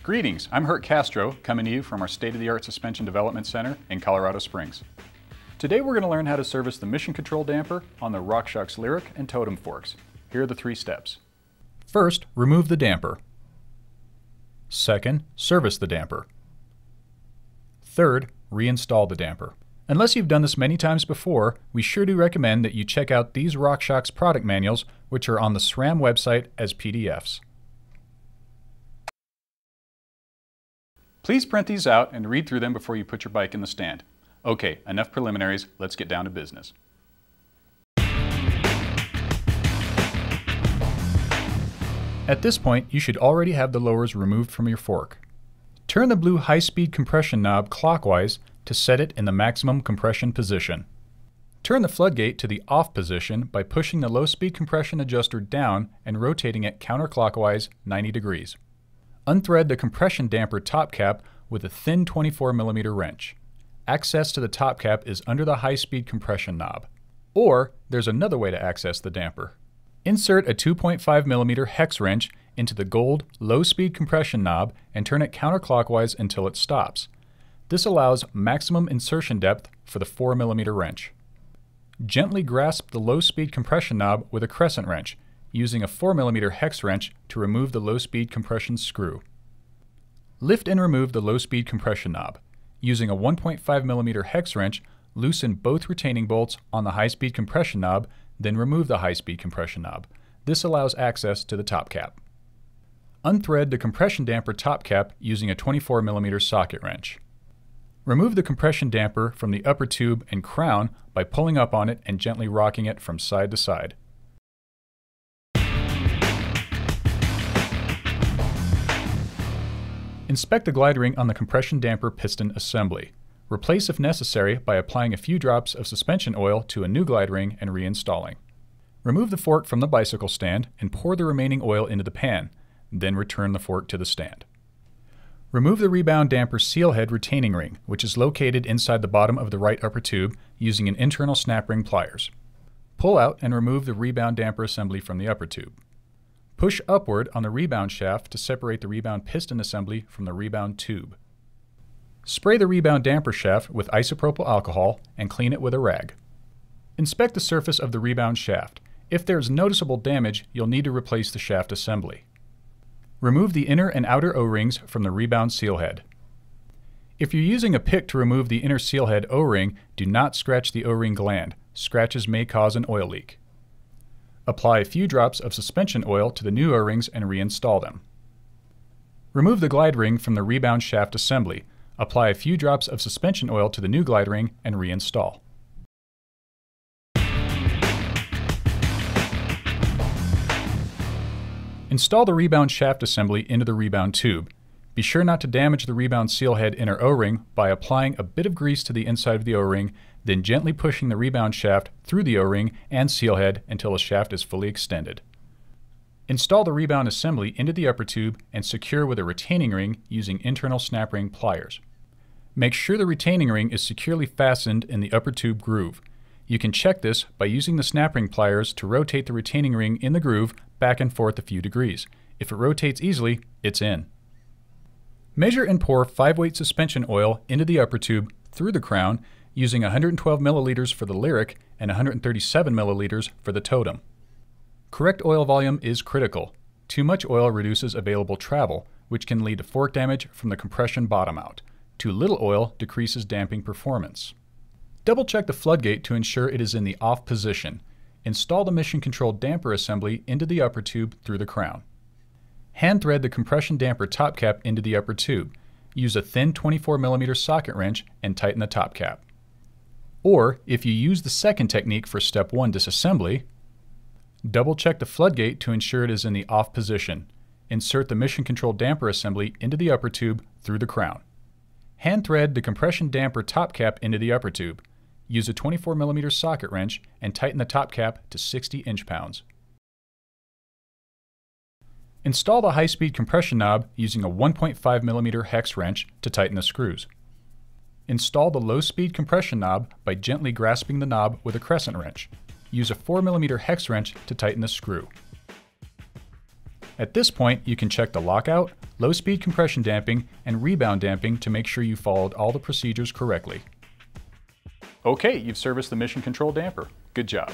Greetings, I'm Hurt Castro, coming to you from our state-of-the-art Suspension Development Center in Colorado Springs. Today we're going to learn how to service the mission control damper on the SHOX Lyric and Totem forks. Here are the 3 steps. First, remove the damper. Second, service the damper. Third, reinstall the damper. Unless you've done this many times before, we sure do recommend that you check out these SHOX product manuals, which are on the SRAM website as PDFs. Please print these out and read through them before you put your bike in the stand. Okay, enough preliminaries, let's get down to business. At this point, you should already have the lowers removed from your fork. Turn the blue high-speed compression knob clockwise to set it in the maximum compression position. Turn the floodgate to the off position by pushing the low-speed compression adjuster down and rotating it counterclockwise 90 degrees. Unthread the compression damper top cap with a thin 24mm wrench. Access to the top cap is under the high-speed compression knob. Or, there's another way to access the damper. Insert a 2.5mm hex wrench into the gold low-speed compression knob and turn it counterclockwise until it stops. This allows maximum insertion depth for the 4mm wrench. Gently grasp the low-speed compression knob with a crescent wrench, using a 4mm hex wrench to remove the low-speed compression screw. Lift and remove the low-speed compression knob. Using a 1.5mm hex wrench, loosen both retaining bolts on the high-speed compression knob, then remove the high-speed compression knob. This allows access to the top cap. Unthread the compression damper top cap using a 24mm socket wrench. Remove the compression damper from the upper tube and crown by pulling up on it and gently rocking it from side to side. Inspect the glide ring on the compression damper piston assembly. Replace if necessary by applying a few drops of suspension oil to a new glide ring and reinstalling. Remove the fork from the bicycle stand and pour the remaining oil into the pan, then return the fork to the stand. Remove the Rebound damper seal head retaining ring, which is located inside the bottom of the right upper tube, using an internal snap ring pliers. Pull out and remove the Rebound damper assembly from the upper tube. Push upward on the Rebound shaft to separate the Rebound piston assembly from the Rebound tube. Spray the Rebound damper shaft with isopropyl alcohol and clean it with a rag. Inspect the surface of the Rebound shaft. If there is noticeable damage, you'll need to replace the shaft assembly. Remove the inner and outer O-rings from the Rebound seal head. If you're using a pick to remove the inner seal head O-ring, do not scratch the O-ring gland. Scratches may cause an oil leak. Apply a few drops of suspension oil to the new O-rings and reinstall them. Remove the glide ring from the Rebound shaft assembly. Apply a few drops of suspension oil to the new glide ring and reinstall. Install the Rebound shaft assembly into the Rebound tube. Be sure not to damage the Rebound seal head inner O-ring by applying a bit of grease to the inside of the O-ring, then gently pushing the Rebound shaft through the O-ring and seal head until the shaft is fully extended. Install the Rebound assembly into the upper tube and secure with a retaining ring using internal snap ring pliers. Make sure the retaining ring is securely fastened in the upper tube groove. You can check this by using the snap ring pliers to rotate the retaining ring in the groove back and forth a few degrees. If it rotates easily, it's in. Measure and pour 5-weight suspension oil into the upper tube through the crown using 112 milliliters for the Lyric and 137 milliliters for the Totem. Correct oil volume is critical. Too much oil reduces available travel, which can lead to fork damage from the compression bottom out. Too little oil decreases damping performance. Double check the floodgate to ensure it is in the off position. Install the mission control damper assembly into the upper tube through the crown. Hand thread the compression damper top cap into the upper tube. Use a thin 24mm socket wrench and tighten the top cap. Or, if you use the second technique for step 1 disassembly, double check the floodgate to ensure it is in the off position. Insert the mission control damper assembly into the upper tube through the crown. Hand thread the compression damper top cap into the upper tube. Use a 24mm socket wrench and tighten the top cap to 60 inch-pounds. Install the high-speed compression knob using a 1.5mm hex wrench to tighten the screws. Install the low-speed compression knob by gently grasping the knob with a crescent wrench. Use a 4mm hex wrench to tighten the screw. At this point, you can check the lockout, low-speed compression damping, and rebound damping to make sure you followed all the procedures correctly. Okay, you've serviced the Mission Control damper. Good job.